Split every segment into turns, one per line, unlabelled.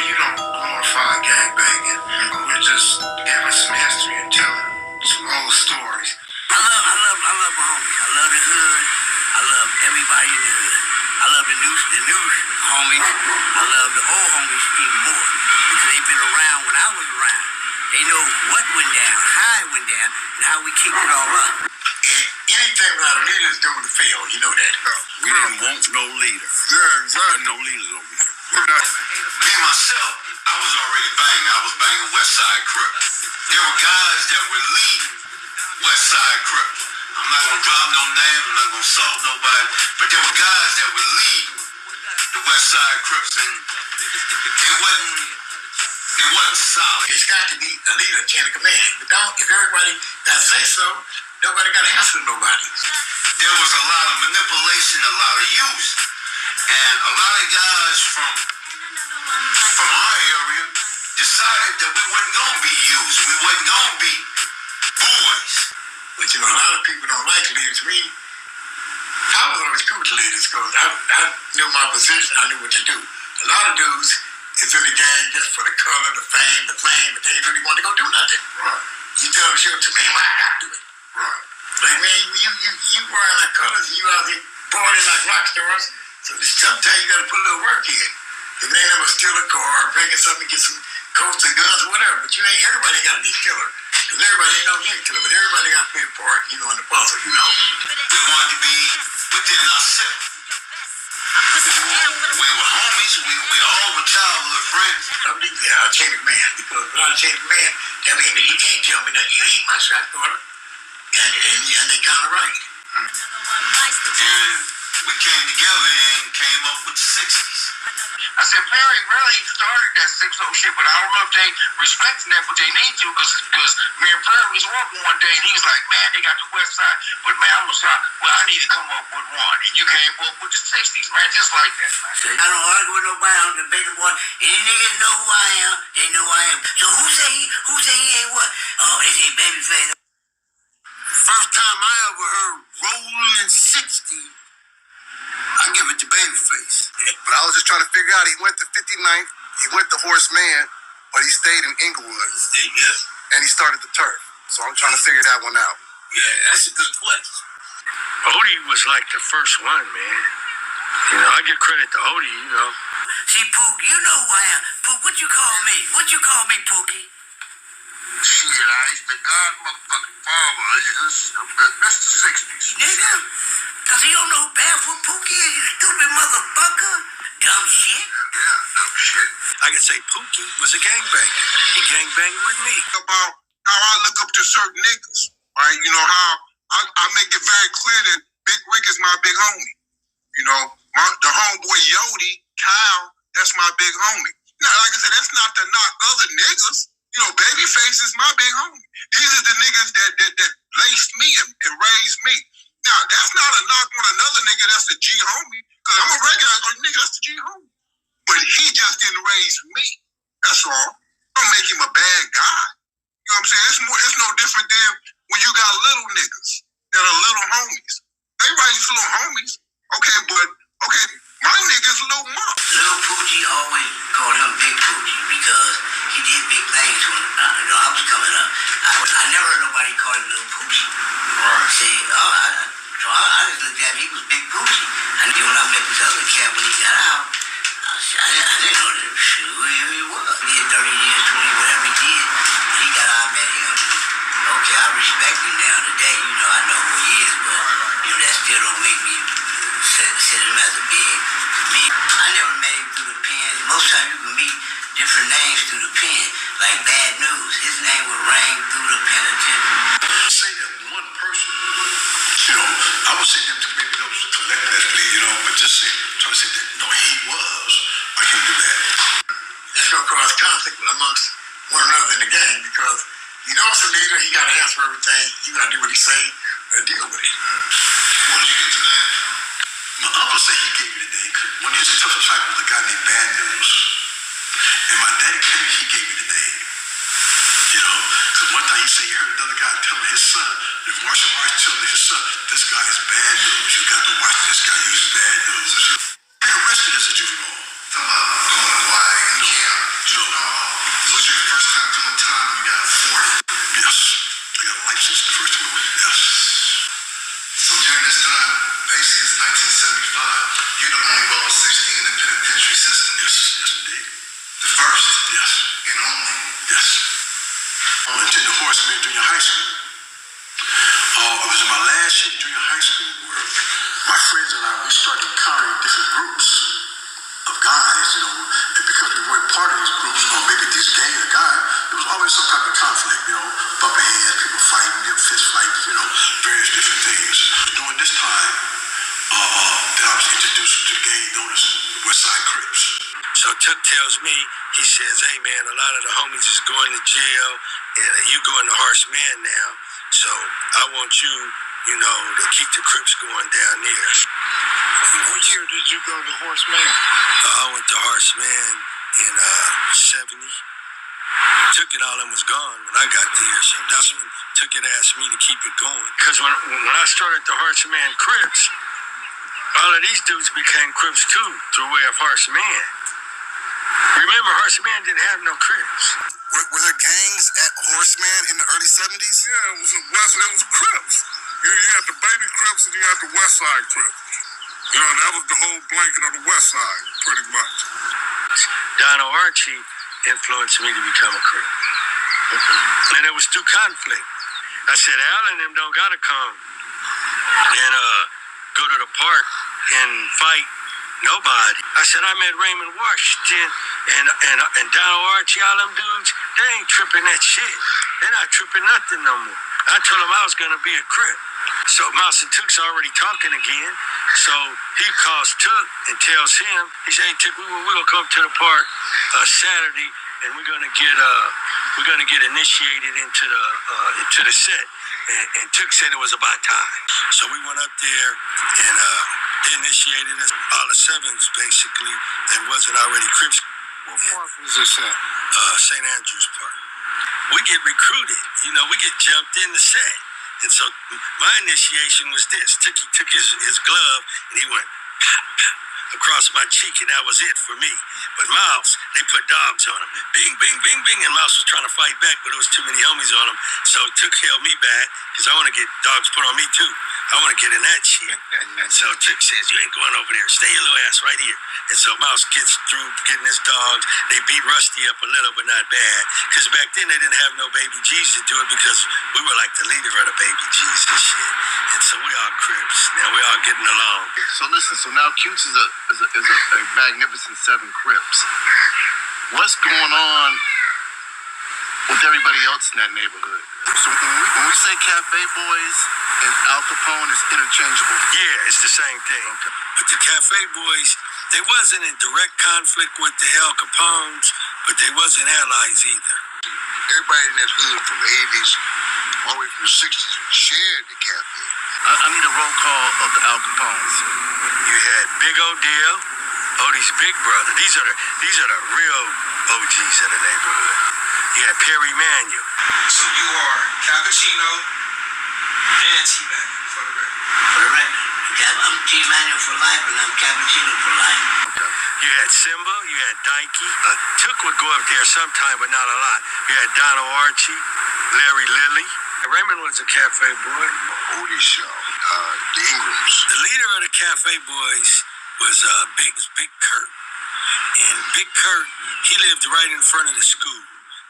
you don't glorify gangbanging. We're just giving some history and telling some old stories.
I love my homies. I love the hood. I love everybody in the hood. I love the new homies. I love the old homies even more because they've been around when I was around. They know what went down, how it went down, and how we kicked it all up.
Anything without a leader is doomed to fail. You know that.
We didn't want no leader.
Yeah, exactly.
No leaders over here.
Me myself, I was already banging. I was banging West Side Crips. There were guys that were leading West Side Crips. I'm not gonna drop no names. I'm not gonna salt nobody. But there were guys that were leading the West Side Crips, and it wasn't solid.
It's got to be a leader, chain of command. If everybody got to say so, nobody got to answer to nobody.
There was a lot of manipulation, a lot of use, and a lot of guys from our area decided that we wasn't gonna be used. We wasn't gonna be boys.
But a lot of people don't like leaders. I was always cool with leaders because I knew my position. I knew what to do. A lot of dudes is in the gang just for the color, the fame, but they ain't really want to go do nothing.
Right.
You tell them, shoot to me, well, I got to do it.
Right.
Like, man, you wearing like colors, you out there partying like rock stars, so sometimes you got to put a little work in. If they never steal a car, breaking something, get some coats and guns or whatever, but everybody got to be a killer. Because everybody ain't no gang killer, but everybody got to play a part, in the puzzle,
We wanted to be within ourselves. We were homies, we all were childhood friends.
A chain of command, because without a chain of command, that means that you can't tell me that you ain't my shot caller. And they kind of right.
And we came together and came up with the 60s.
I said, Perry really started that 6-0 shit, but I don't know if they respecting that, but they need to, because me and Perry was walking one day, and he was like, man, they got the West Side, but man, I'm sorry, well, I need to come up with one, and you came up with the 60s, man, just like that, man.
I don't argue with nobody. I don't debate the boy. Any niggas know who I am, they know who I am. So who say he ain't what? Oh, they say babyface.
First time I ever heard Rollin 60s, I give it to Babyface.
But I was just trying to figure out, he went to 59th, he went to Horseman, but he stayed in Inglewood.
Yes.
And he started the turf. So I'm trying to figure that one out.
Yeah, that's a good question.
Odie was like the first one, man. I give credit to Odie,
See, Pook, you know who I am. Pook, what you call me? What you call me, Pookie?
Shit, I used to God motherfucking farmer, Mr. 60s.
Nigga, because he don't know who Barefoot Pookie is, you stupid motherfucker. Dumb shit.
Yeah, dumb shit.
I can say Pookie was a gangbanger. He gangbanged with me.
About how I look up to certain niggas, right? How I make it very clear that Big Rick is my big homie. The homeboy Yodi, Kyle, that's my big homie. Now, like I said, that's not to knock other niggas. Babyface is my big homie. These are the niggas that laced me and raised me. Now, that's not a knock on another nigga that's a G homie, because I'm a regular nigga, that's a G homie. But he just didn't raise me. That's all. Don't make him a bad guy. You know what I'm saying? It's no different than when you got little niggas that are little homies. They raise little homies. Okay, my nigga's Lil Mom.
Lil Poochie always called him Big Poochie because he did big things when I was coming up. I never heard nobody call him Lil Poochie.
Right.
See, so I just looked at him, he was Big Poochie. And then when I met this other cat when he got out, I didn't know who he was. He did 30 years, 20, whatever he did. When he got out, I met him. Okay, I respect him now today. I know who he is, but that still don't make me consider him as a big. To me, I never met him through the pen. Most times you can meet different names through the pen, like Bad News. His name would ring through the penitentiary.
Say that one person, I would say them to maybe those collectively, but just try to say that, no, he was. I can do that.
That's going to cause conflict amongst one another in the gang because it's a leader, he got to answer everything. You got to do what he say or deal with it.
When did you get to that?
My uncle said he gave me the name. When he was a tough disciple was a guy named Bad News. And my daddy came, he gave me the name. Because one time he said he heard another guy telling his son, the martial arts telling his son, this guy is bad news. You got to watch this guy. He's bad news. He arrested as a juvenile.
Going away in camp.
since the first one. Yes.
So during this time, basically it's 1975, you're the only Rollin 60 in the penitentiary system.
Yes, yes, indeed.
The first.
Yes.
And only.
Yes. I went to the Horseman Junior High School. It was in my last year of junior high school where my friends and I, we started encountering different groups of guys, and because we weren't part of these groups, or maybe this gang of guys, there was always some type of conflict, bumping heads, people fighting, fist fights, various different things. During this time, that I was introduced to the gang known as West Side Crips.
So Tuck tells me, he says, hey man, a lot of the homies is going to jail and you going to harsh man now. So I want you, to keep the Crips going down there.
What year did you go to Horseman?
I went to harsh man in 70. Took it all and was gone when I got there. So that's when Took it asked me to keep it going. Because when I started the harsh man Crips, all of these dudes became Crips too, through way of harsh man. Remember, harsh man didn't have no Crips.
Were there gangs at Horseman in the early 70s?
Yeah, it was Crips. You had the baby Crips and you had the West Side Crips. That was the whole blanket of the West Side, pretty much.
Donald Archie influenced me to become a Crip. And it was through conflict. I said, Al and them don't gotta come and go to the park and fight nobody. I said, I met Raymond Washington and Donald Archie, all them dudes, they ain't tripping that shit. They're not tripping nothing no more. I told them I was gonna be a Crip. So Mouse and Took's already talking again. So he calls Took and tells him, he said, hey Took, we're gonna come to the park Saturday and we're gonna get initiated into the set. And Took said it was about time. So we went up there and they initiated us. All the sevens basically that wasn't already Crips.
What park was this at?
St. Andrews Park. We get recruited, we get jumped in the set. And so my initiation was this. Took his glove and he went pop, pop across my cheek, and that was it for me. But Mouse, they put dogs on him. Bing, bing, bing, bing, and Mouse was trying to fight back, but there was too many homies on him. So Took held me back, because I want to get dogs put on me too. I want to get in that shit. So Took says, you ain't going over there. Stay your little ass right here. And so Mouse gets through getting his dogs. They beat Rusty up a little, but not bad. Because back then they didn't have no Baby G's to do it, because we were like the leader of the Baby G's and shit. And so we all Crips. Now we all getting along.
So listen, so now Cutes is a magnificent 7 Crips. What's going on with everybody else in that neighborhood? So when we say Cafe Boys and Al Capone is interchangeable.
Yeah, it's the same thing.
Okay.
But the Cafe Boys, they wasn't in direct conflict with the Al Capones, but they wasn't allies either.
Everybody in that hood from the 80s, all the way from the 60s, shared the cafe.
I need a roll call of the Al Capones.
You had Big Odell, Odie's big brother. These are the real OGs of the neighborhood. You had Perry Manuel.
So you are Cappuccino and T-Manuel for the record.
For the record, I'm T-Manuel for life and I'm Cappuccino for life.
You had Simba, you had Dikey. Took would go up there sometime, but not a lot. You had Donald Archie, Larry Lilly. Raymond was a Cafe Boy.
Otis show, the Ingrams.
The leader of the Cafe Boys was Big Kurt. And Big Kurt, he lived right in front of the school.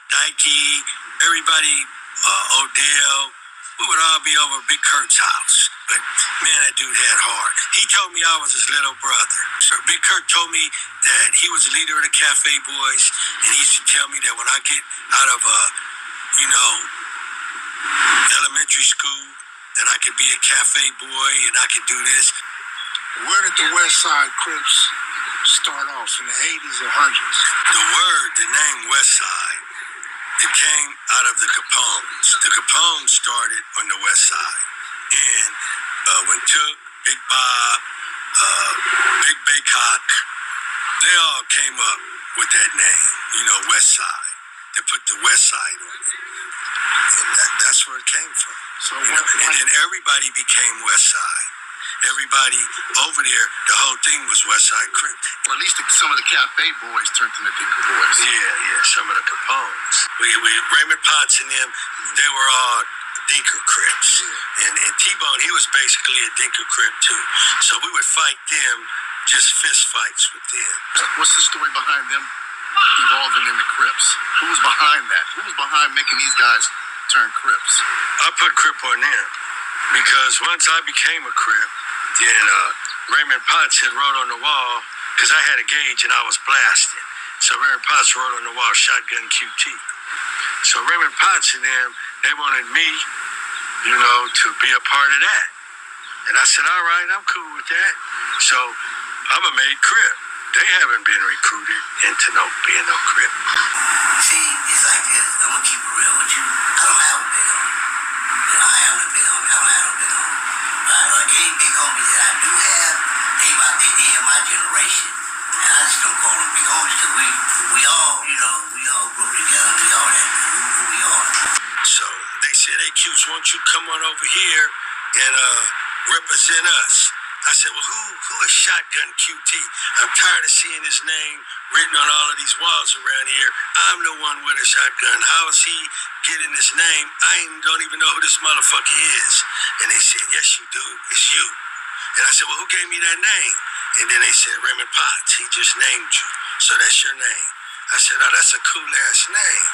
Dikey, everybody, Odell, we would all be over Big Kurt's house. But man, that dude had heart. He told me I was his little brother. So Big Kurt told me that he was the leader of the Cafe Boys, and he used to tell me that when I get out of elementary school, that I could be a Cafe Boy and I could do this.
Where did the West Side Crips start off, in the 80s or 100s?
The name West Side, it came out of the Capones. The Capones started on the West Side. And when Took, Big Bob, Big Baycock, they all came up with that name, West Side. They put the West Side on it. And that's where it came from.
So
and then everybody became West Side. Everybody over there, the whole thing was West Side Crip.
Or at least some of the Cafe Boys turned into Denker Boys.
Yeah, some of the Capones. We Raymond Potts and them, they were all Dinker Crips. And T-Bone, he was basically a Dinker Crip too. So we would fight them, just fist fights with them.
What's the story behind them evolving into Crips? Who was behind that? Who was behind making these guys turn Crips?
I put Crip on them because once I became a Crip, then Raymond Potts had wrote on the wall, because I had a gauge and I was blasting. So Raymond Potts wrote on the wall, shotgun QT. So Raymond Potts and them, they wanted me, to be a part of that. And I said, all right, I'm cool with that. So I'm a made Crip. They haven't been recruited into being no Crip.
See, it's like this. I'm gonna keep it real with you. I don't have a big homie. I have a big homie. I don't have a big homie. Any big homies that I do have, they in my generation. And I just don't call them big homies because we all grew together. We all that who we are.
So they said, hey, Q's, won't you come on over here and represent us? I said, well, who is Shotgun QT? I'm tired of seeing his name written on all of these walls around here. I'm the one with a shotgun. How is he getting this name? I don't even know who this motherfucker is. And they said, yes, you do. It's you. And I said, well, who gave me that name? And then they said, Raymond Potts. He just named you. So that's your name. I said, oh, that's a cool-ass name.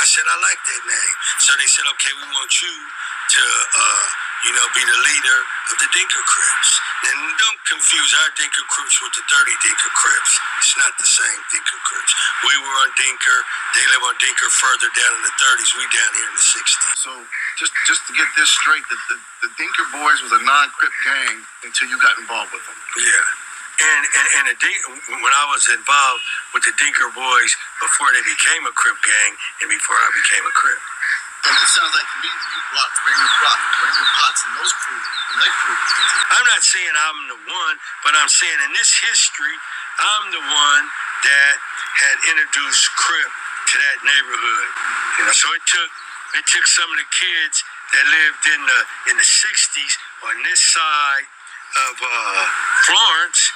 I said, I like that name. So they said, okay, we want you to, be the leader of the Dinker Crips. And don't confuse our Dinker Crips with the 30 Dinker Crips. It's not the same Dinker Crips. We were on Dinker. They live on Dinker further down in the 30s. We down here in the 60s.
So just to get this straight, the Dinker Boys was a non-Crip gang until you got involved with them.
Yeah. And when I was involved with the Dinker Boys before they became a Crip gang and before I became a Crip.
And it sounds like to me you brought Raymond Potts and those crew, and that crew.
I'm not saying I'm the one, but I'm saying in this history, I'm the one that had introduced Crip to that neighborhood. So it took some of the kids that lived in the 60s on this side of Florence,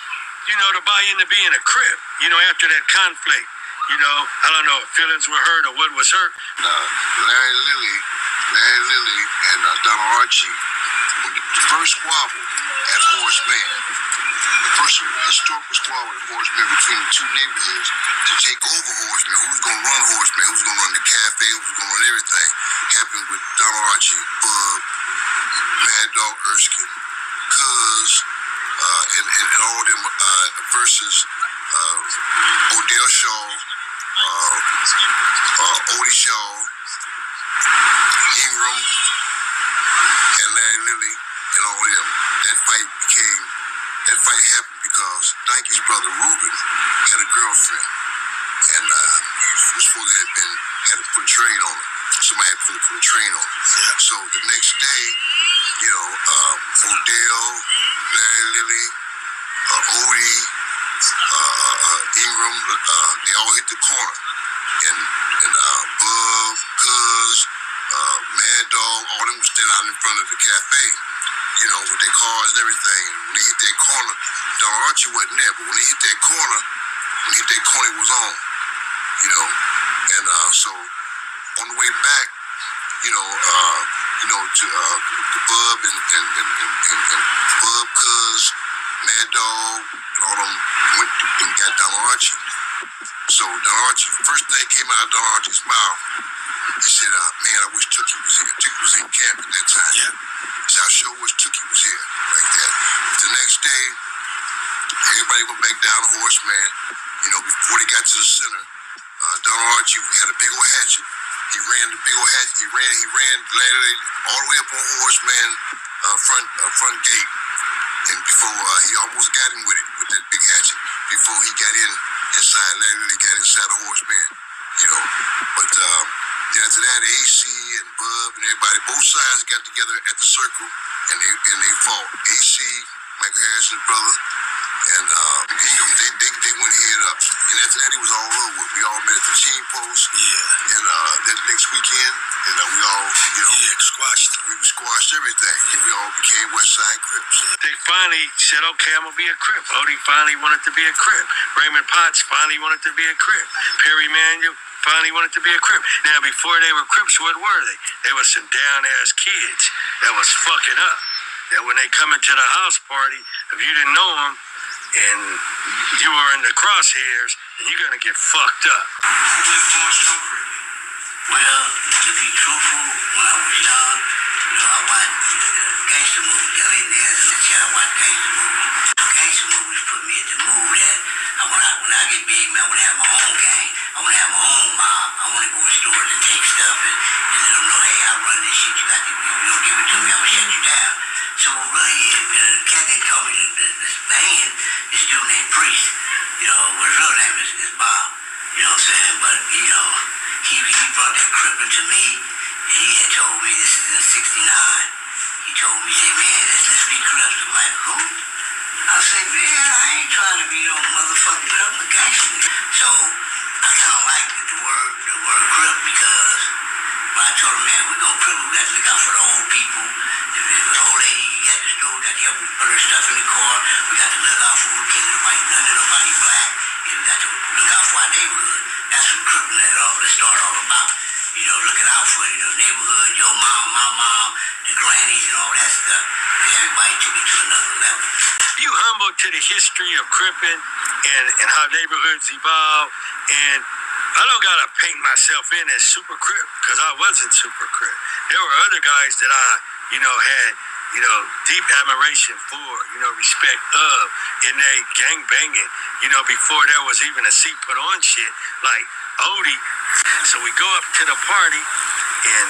to buy into being a Crip, after that conflict. I don't know if feelings were hurt or what was hurt.
Larry Lilly and Donald Archie, when the first squabble at Horace Mann, the first historical squabble at Horace Mann between the two neighborhoods to take over Horace Mann, who's going to run Horace Mann, who's going to run the cafe, who's going to run everything, happened with Donald Archie, Bub, Mad Dog Erskine, Cuz, and all of them versus Odell Shaw, Odie Shaw, Ingram, and Larry Lilly, and all of them. That fight happened because Dankey's brother Reuben had a girlfriend, and he was supposed to had to put a train on her. Somebody had to put a train on her. Yeah. So the next day, Odell, Larry Lilly, Odie, Ingram, they all hit the corner. And Bub, Cuz, Mad Dog, all them was still out in front of the cafe, with their cars and everything. And when they hit that corner, Don Archie wasn't there, but when they hit that corner, it was on, And so on the way back, to Bub and Bub, Cuz, Mad Dog, and all them went and got Don Archie. So Don Archie, first thing came out of Don Archie's mouth, he said, man, I wish Tookie was here. Tookie was in camp at that time. Yeah. He said, I sure wish Tookie was here, like that. The next day, everybody went back down to Horace Mann. Before they got to the center, Don Archie had a big old hatchet. He ran the big old hatchet. He ran literally all the way up on Horace Mann front gate. And before he almost got him with that big hatchet, before he got inside, Larry really got inside the Horace Mann, But then after that, AC and Bub and everybody, both sides got together at the circle and they fought. AC, Michael Harrison's brother, and Ingram, they went head up. And after that, it was all over with. We all met at the team post. Yeah. And that next weekend, and we all, we squashed everything. And we all became Westside Crips.
They finally said, okay, I'm going to be a Crip. Odie finally wanted to be a Crip. Raymond Potts finally wanted to be a Crip. Perry Manuel finally wanted to be a Crip. Now, before they were Crips, what were they? They were some down-ass kids that was fucking up. That when they come into the house party, if you didn't know them and you were in the crosshairs, then you're going to get fucked up.
Who influenced your Crip?
Well, to be truthful, when I was young, I watched gangster movies. I ain't there as a kid. I watched gangster movies. Gangster movies put me in the mood that when I get big, man, I want to have my own gang. I want to have my own mob. I want to go to stores and take stuff and let them know, hey, I run this shit. You got to, give it to me, I'm going to shut you down. So really, the cat that called me this band is a dude named Priest. But his real name is Bob. You know what I'm saying? But, he brought that Crip into me. And he had told me, this is in 69. He told me, he said, man, let's be Crips. I'm like, who? I said, man, I ain't trying to be no motherfucking Crip, a gangster. So I kind of liked the word Crip because when I told him, man, we gonna Crip, we got to look out for the old people. If the old lady got the store, we got to help her put her stuff in the car. We got to look out for her, can't none of nobody black. And we got to look out for our neighborhood. That's what Crippin' that start all about. Looking out for the neighborhood, your mom, my mom, the grannies and all that stuff. And everybody took it to another level.
You humble to the history of Crippin' and how neighborhoods evolve. And I don't gotta paint myself in as super Crip because I wasn't super Crip. There were other guys that I, had, deep admiration for, respect of in they gang banging, before there was even a seat put on shit like Odie. So we go up to the party and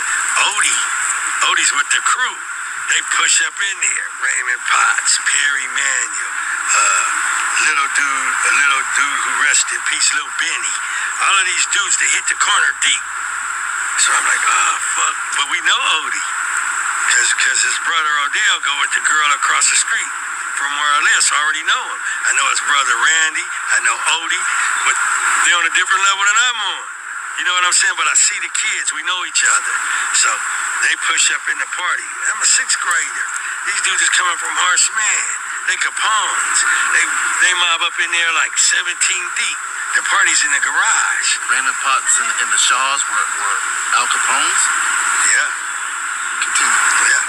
Odie's with the crew. They push up in there. Raymond Potts, Perry Manuel, a little dude who rest in peace, Little Benny. All of these dudes, they hit the corner deep. So I'm like, oh, fuck. But we know Odie. Because his brother Odell go with the girl across the street from where I live, so I already know him. I know his brother Randy. I know Odie. But they're on a different level than I'm on. You know what I'm saying? But I see the kids. We know each other. So they push up in the party. I'm a 6th grader. These dudes is coming from Harsh Man. They Capones. They mob up in there like 17 deep. The party's in the garage.
Raymond Potts and the Shaws were Al Capones?
Yeah.
Continue.
Yeah.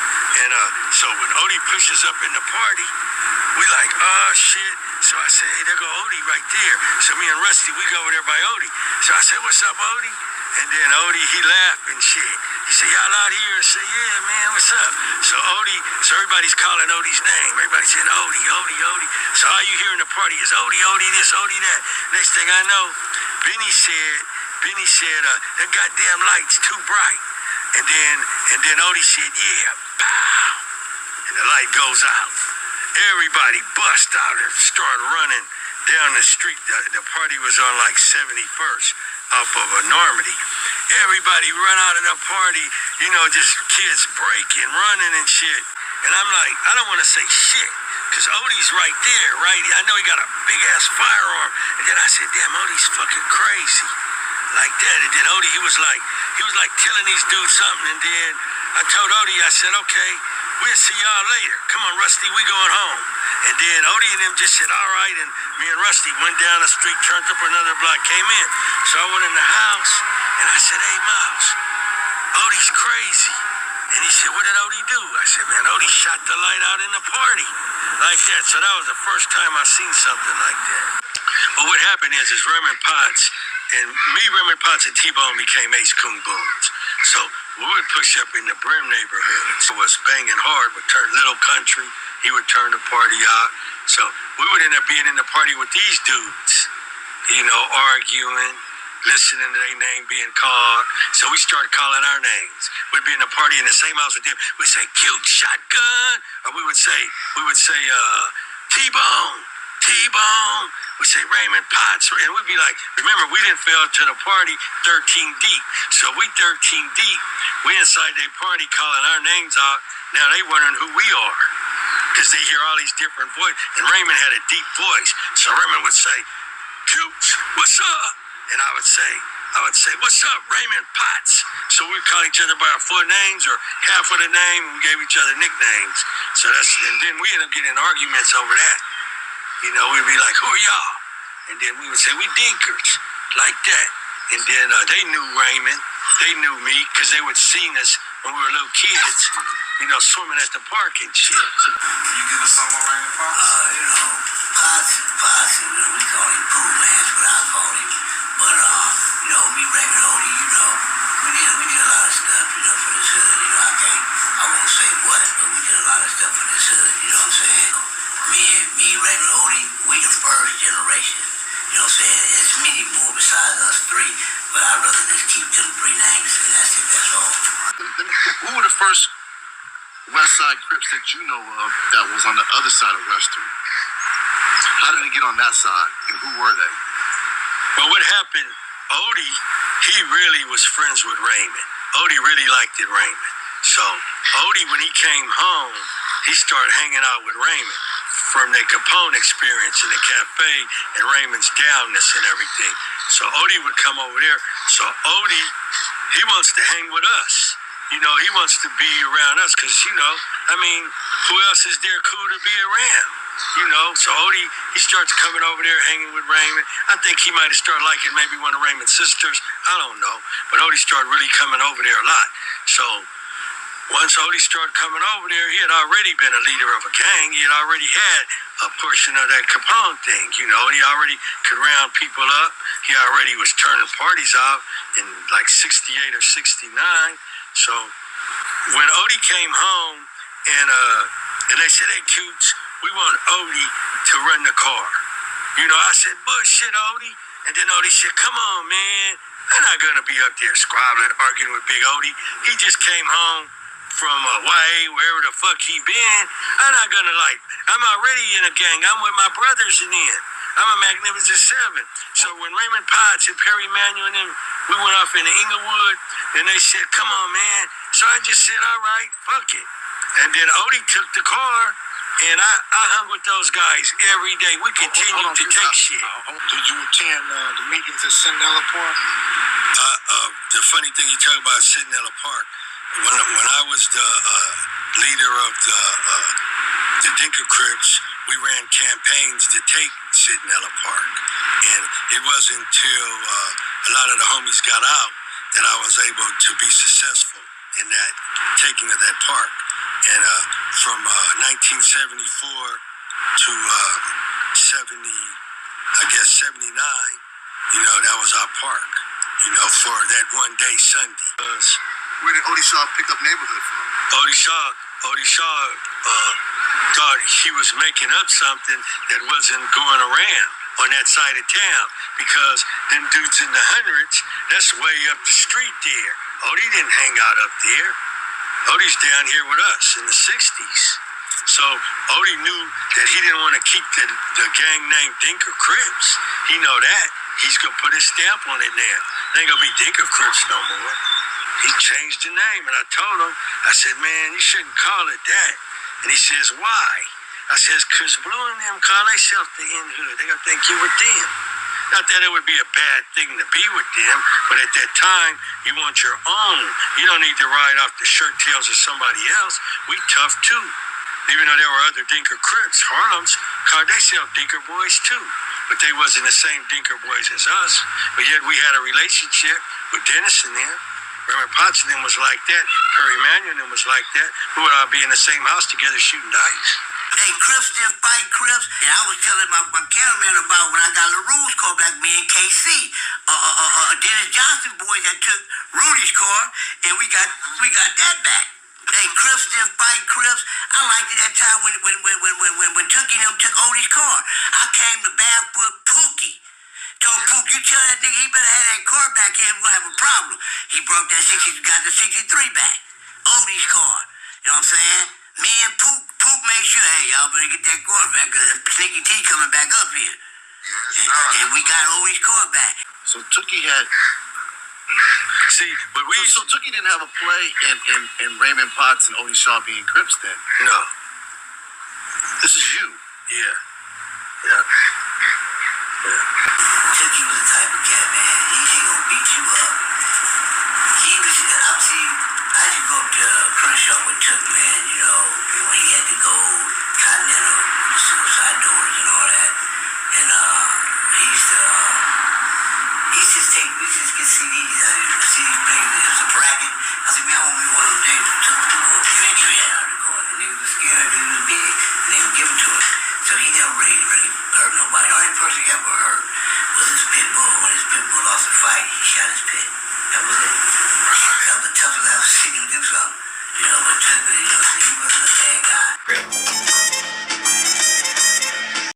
And so when Odie pushes up in the party, we like, oh shit. So I said, hey, there go Odie right there. So me and Rusty, we go over there by Odie. So I said, what's up, Odie? And then Odie, he laughed and shit. He said, y'all out here? I said, yeah, man, what's up? So everybody's calling Odie's name. Everybody said, Odie, Odie, Odie. So all you hear in the party is Odie, Odie this, Odie that. Next thing I know, Benny said, that goddamn light's too bright. And then Odie said, yeah, pow. And the light goes out. Everybody bust out and start running down the street. The party was on like 71st off of Normandy. Everybody run out of the party, just kids breaking, running and shit. And I'm like, I don't want to say shit, because Odie's right there, right? I know he got a big-ass firearm. And then I said, damn, Odie's fucking crazy. Like that. And then Odie, he was like telling these dudes something. And then I told Odie, I said, okay, we'll see y'all later. Come on, Rusty, we going home. And then Odie and them just said, all right. And me and Rusty went down the street, turned up another block, came in. So I went in the house, and I said, hey, Mouse, Odie's crazy. And he said, what did Odie do? I said, man, Odie shot the light out in the party. Like that. So that was the first time I seen something like that. But what happened is Raymond Potts, and Raymond Potts and T-Bone became Ace Coon Boons. So we would push up in the Brim neighborhood. It was banging hard, would turn Little Country. He would turn the party out. So we would end up being in the party with these dudes, arguing, listening to their name being called. So we started calling our names. We'd be in the party in the same house with them. We'd say, cute shotgun. Or we would say, T-Bone. T-Bone. We say Raymond Potts. And we'd be like, remember, we didn't fail to the party 13 deep. So we 13 deep. We inside their party calling our names out. Now they wondering who we are, because they hear all these different voices. And Raymond had a deep voice. So Raymond would say, Coops, what's up? And I would say, what's up, Raymond Potts? So we'd call each other by our full names or half of the name, and we gave each other nicknames. So and then we ended up getting arguments over that. We'd be like, who are y'all? And then we would say, we DENKERs, like that. And then they knew Raymond. They knew me because they would seen us when we were little kids, you know, swimming at the park and shit.
Can you give us some more Raymond Potts?
You know, Potts, we call him Pooh, man. That's what I call him. But, you know, me, Raymond, Odie, you know, we did a lot of stuff, you know, for this hood. You know, I won't say what, but we did a lot of stuff for this hood. You know what I'm saying? Me, Raymond, Odie, we the first generation. You know what I'm saying? There's many more besides us three, but I'd rather just keep them three names, and that's it, that's all.
Who were the first West Side Crips that you know of that was on the other side of Western? How did they get on that side, and who were they?
Well, what happened, Odie, he really was friends with Raymond. Odie really liked it, Raymond. So Odie, when he came home, he started hanging out with Raymond from their Capone experience in the cafe and Raymond's downness and everything. So Odie would come over there. So Odie, he wants to hang with us. You know, he wants to be around us because, you know, I mean, who else is there cool to be around? You know, so Odie, he starts coming over there, hanging with Raymond. I think he might have started liking maybe one of Raymond's sisters. I don't know. But Odie started really coming over there a lot. So once Odie started coming over there, he had already been a leader of a gang. He had already had a portion of that Capone thing, you know. He already could round people up. He already was turning parties out in like 68 or 69. So when Odie came home and they said, hey, Coots, we want Odie to run the car. You know, I said, bullshit, Odie. And then Odie said, come on, man. I'm not going to be up there squabbling, arguing with Big Odie. He just came home from YA, wherever the fuck he been. I'm not going to I'm already in a gang. I'm with my brothers in them. I'm a Magnificent Seven. So when Raymond Potts and Perry Manuel and them, we went off into Inglewood, and they said, come on, man. So I just said, all right, fuck it. And then Odie took the car, and I hung with those guys every day. We continued to take shit.
Did you attend the meetings at Centinela Park?
The funny thing you talk about Centinela Park, when I was the leader of the DENKER Crips, we ran campaigns to take Centinela Park. And it wasn't until a lot of the homies got out that I was able to be successful in that taking of that park. And from 1974 to 79, you know, that was our park, you know, for that one day Sunday.
Where did Odie Shaw pick up neighborhood from?
Odie Shaw thought he was making up something that wasn't going around on that side of town because them dudes in the hundreds, that's way up the street there. Odie didn't hang out up there. Odie's down here with us in the 60s. So Odie knew that he didn't want to keep the gang name DENKER Crips. He know that. He's going to put his stamp on it now. It ain't going to be DENKER Crips no more. He changed the name, and I told him, I said, man, you shouldn't call it that. And he says, why? I says, because Blue and them call themselves the N-Hood. They going to think you with them. Not that it would be a bad thing to be with them, but at that time, you want your own. You don't need to ride off the shirt tails of somebody else. We tough, too. Even though there were other DENKER Crips, Harlem's called themselves DENKER Boys, too. But they wasn't the same DENKER Boys as us. But yet we had a relationship with Dennis and them. Raymond Potts and them was like that. Perry Manuel and them was like that. We would all be in the same house together shooting dice.
Hey, Crips didn't fight Crips. And I was telling my cameraman about when I got LaRue's car back, me and KC. Dennis Johnson boys that took Rudy's car, and we got that back. Hey, Crips didn't fight Crips. I liked it that time when Tookie and them took Odie's car. I came to barefoot Pookie. Told Pook, you tell that nigga he better have that car back here, we're gonna have a problem. He broke that 60, got the 63 back. Odie's car. You know what I'm saying? Me and Pook made sure, hey, y'all better get that car back, because Sneaky T coming back up here. And we got Odie's car back.
So Tookie had...
See, but we...
So Tookie didn't have a play in Raymond Potts and Odie Shaw being Crips then?
No.
This is you.
Yeah.
Tookie was the type of cat, man. He ain't gonna beat you up. He was, obviously, I used to go up to Crenshaw with Took, man, you know, when he had to go Continental, the suicide doors and all that. And he used to take me we just get CDs. CD players, there's a bracket. I said, man, I want me one of them days. Took the board, and they gave it out of the car. The niggas was scared, he was big. And they would give it to him. So he never really hurt nobody. The only person he ever hurt was his pit bull. When his pit bull lost a fight, he shot his pit. That was it. That was the toughest I ever seen him do something. You know, but he wasn't a bad guy.